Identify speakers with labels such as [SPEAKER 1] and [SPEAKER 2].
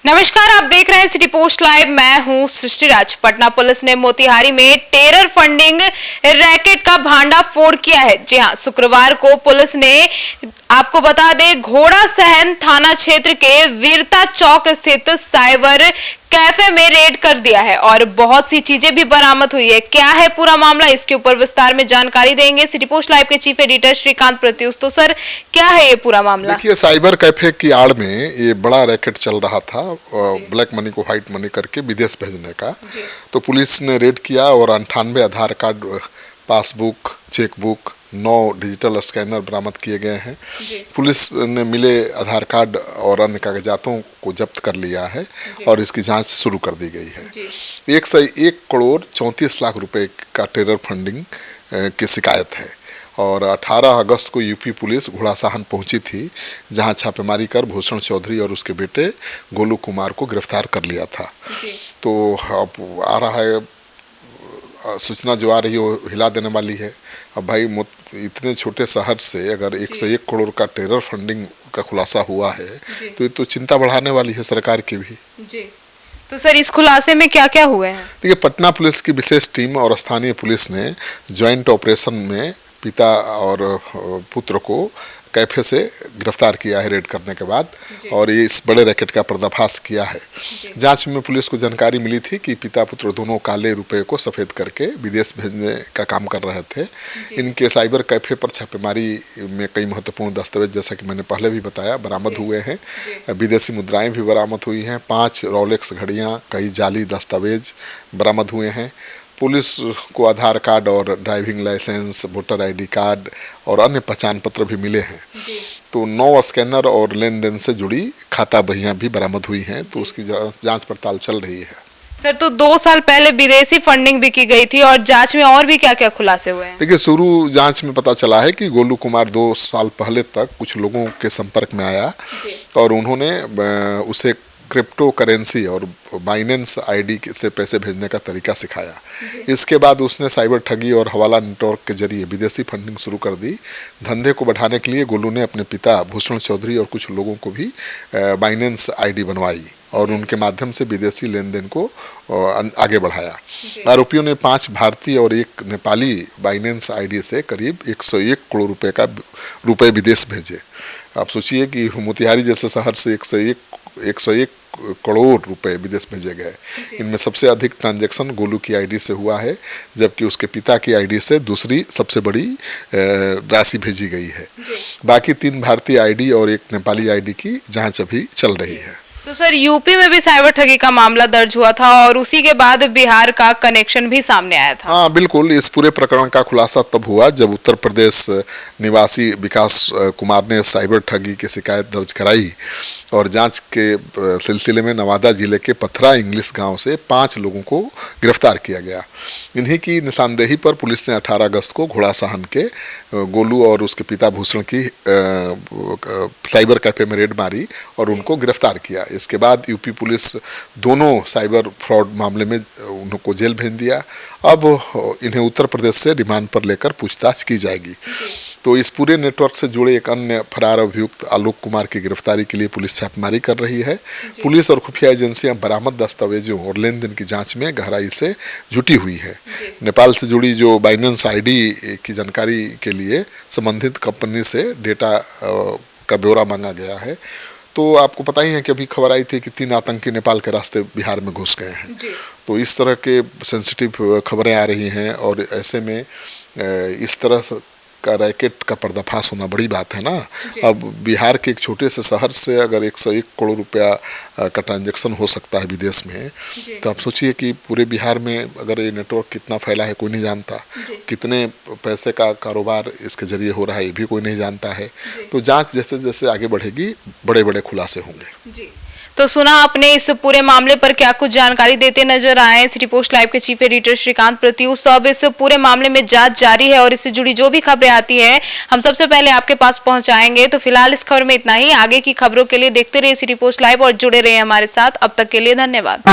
[SPEAKER 1] नमस्कार, आप देख रहे हैं सिटी पोस्ट लाइव। मैं हूं सृष्टि राज। पटना पुलिस ने मोतिहारी में टेरर फंडिंग रैकेट का भांडाफोड़ किया है। जी हां, शुक्रवार को पुलिस ने आपको बता दें घोड़ा सहन थाना क्षेत्र के वीरता चौक स्थित साइबर कैफे में रेड कर दिया है और बहुत सी चीजें भी बरामद हुई है। क्या है पूरा मामला, इसके ऊपर विस्तार में जानकारी देंगे सिटी पोस्ट लाइव के चीफ एडिटर श्रीकांत प्रत्युष। तो सर, क्या है ये पूरा मामला?
[SPEAKER 2] देखिए, साइबर कैफे की आड़ में ये बड़ा रैकेट चल रहा था, ब्लैक मनी को व्हाइट मनी करके विदेश भेजने का। तो पुलिस ने रेड किया और 98 Aadhaar card, passbook, chequebook, 9 digital scanner बरामद किए गए हैं। पुलिस ने मिले आधार कार्ड और अन्य कागजातों को जब्त कर लिया है और इसकी जांच शुरू कर दी गई है। 101 करोड़ 34 लाख रुपए का टेरर फंडिंग की शिकायत है और 18 अगस्त को यूपी पुलिस घोड़ासहन पहुंची थी, जहां छापेमारी कर भूषण चौधरी और उसके बेटे गोलू कुमार को गिरफ्तार कर लिया था। तो अब आ रहा है सूचना जो आ रही है वो हिला देने वाली है। अब भाई, इतने छोटे शहर से अगर 101 करोड़ का टेरर फंडिंग का खुलासा हुआ है तो ये तो चिंता बढ़ाने वाली है सरकार की भी।
[SPEAKER 1] तो सर, इस खुलासे में क्या क्या हुए हैं?
[SPEAKER 2] देखिए, पटना पुलिस की विशेष टीम और स्थानीय पुलिस ने ज्वाइंट ऑपरेशन में पिता और पुत्र को कैफे से गिरफ्तार किया है रेड करने के बाद, और ये इस बड़े रैकेट का पर्दाफाश किया है। जांच में पुलिस को जानकारी मिली थी कि पिता पुत्र दोनों काले रुपए को सफ़ेद करके विदेश भेजने का काम कर रहे थे। इनके साइबर कैफे पर छापेमारी में कई महत्वपूर्ण दस्तावेज, जैसा कि मैंने पहले भी बताया, बरामद हुए हैं। विदेशी मुद्राएं भी बरामद हुई हैं। 5 रोलेक्स घड़ियाँ, कई जाली दस्तावेज बरामद हुए हैं। पुलिस को आधार कार्ड और driving licence, voter ID card और अन्य पहचान पत्र भी मिले हैं। तो 9 स्कैनर और लेन देन से जुड़ी खाता बहियां भी बरामद हुई हैं। तो उसकी जांच पड़ताल चल रही है।
[SPEAKER 1] सर, तो 2 साल पहले विदेशी फंडिंग भी की गई थी और जांच में और भी क्या क्या खुलासे हुए हैं?
[SPEAKER 2] देखिए, शुरू जांच में पता चला है कि गोलू कुमार 2 साल पहले तक कुछ लोगों के संपर्क में आया और उन्होंने उसे क्रिप्टो करेंसी और बाइनेंस आईडी से पैसे भेजने का तरीका सिखाया। इसके बाद उसने साइबर ठगी और हवाला नेटवर्क के जरिए विदेशी फंडिंग शुरू कर दी। धंधे को बढ़ाने के लिए गोलू ने अपने पिता भूषण चौधरी और कुछ लोगों को भी बाइनेंस आईडी बनवाई और उनके माध्यम से विदेशी लेन देन को आगे बढ़ाया। आरोपियों ने 5 भारतीय और 1 नेपाली बाइनेंस आईडी से करीब 101 करोड़ रुपए विदेश भेजे। आप सोचिए कि मोतिहारी जैसे शहर से 101 करोड़ रुपए विदेश भेजे गए। इनमें सबसे अधिक ट्रांजैक्शन गोलू की आईडी से हुआ है, जबकि उसके पिता की आईडी से दूसरी सबसे बड़ी राशि भेजी गई है। बाकी 3 भारतीय आईडी और 1 नेपाली आईडी की जांच अभी चल रही है।
[SPEAKER 1] तो सर, यूपी में भी साइबर ठगी का मामला दर्ज हुआ था और उसी के बाद बिहार का कनेक्शन भी सामने आया था।
[SPEAKER 2] हाँ, बिल्कुल। इस पूरे प्रकरण का खुलासा तब हुआ जब उत्तर प्रदेश निवासी विकास कुमार ने साइबर ठगी की शिकायत दर्ज कराई और जांच के सिलसिले में नवादा जिले के पथरा इंग्लिश गांव से 5 लोगों को गिरफ्तार किया गया। इन्हीं की निशानदेही पर पुलिस ने 18 अगस्त को घोड़ासहन के गोलू और उसके पिता भूषण की साइबर कैफे में रेड मारी और उनको गिरफ्तार किया। इसके बाद यूपी पुलिस दोनों साइबर फ्रॉड मामले में उनको जेल भेज दिया। अब इन्हें उत्तर प्रदेश से रिमांड पर लेकर पूछताछ की जाएगी। तो इस पूरे नेटवर्क से जुड़े एक अन्य फरार अभियुक्त आलोक कुमार की गिरफ्तारी के लिए पुलिस छापेमारी कर रही है। पुलिस और खुफिया एजेंसियां बरामद दस्तावेजों और लेन देन की जांच में गहराई से जुटी हुई है। नेपाल से जुड़ी जो बाइनेंस आईडी की जानकारी के लिए संबंधित कंपनी से डेटा का ब्यौरा मांगा गया है। तो आपको पता ही है कि अभी खबर आई थी कि 3 आतंकी नेपाल के रास्ते बिहार में घुस गए हैं। तो इस तरह के सेंसिटिव खबरें आ रही हैं और ऐसे में इस तरह का रैकेट का पर्दाफाश होना बड़ी बात है ना। अब बिहार के एक छोटे से शहर से अगर 101 करोड़ रुपया का ट्रांजैक्शन हो सकता है विदेश में, तो आप सोचिए कि पूरे बिहार में अगर ये नेटवर्क कितना फैला है कोई नहीं जानता। कितने पैसे का कारोबार इसके जरिए हो रहा है ये भी कोई नहीं जानता है। तो जांच जैसे जैसे आगे बढ़ेगी बड़े बड़े खुलासे होंगे।
[SPEAKER 1] तो सुना आपने, इस पूरे मामले पर क्या कुछ जानकारी देते नजर आए सिटी पोस्ट लाइव के चीफ एडिटर श्रीकांत प्रत्युष। तो अब इस पूरे मामले में जांच जारी है और इससे जुड़ी जो भी खबरें आती है हम सबसे पहले आपके पास पहुंचाएंगे। तो फिलहाल इस खबर में इतना ही। आगे की खबरों के लिए देखते रहिए सिटी पोस्ट लाइव और जुड़े रहिए हमारे साथ। अब तक के लिए धन्यवाद।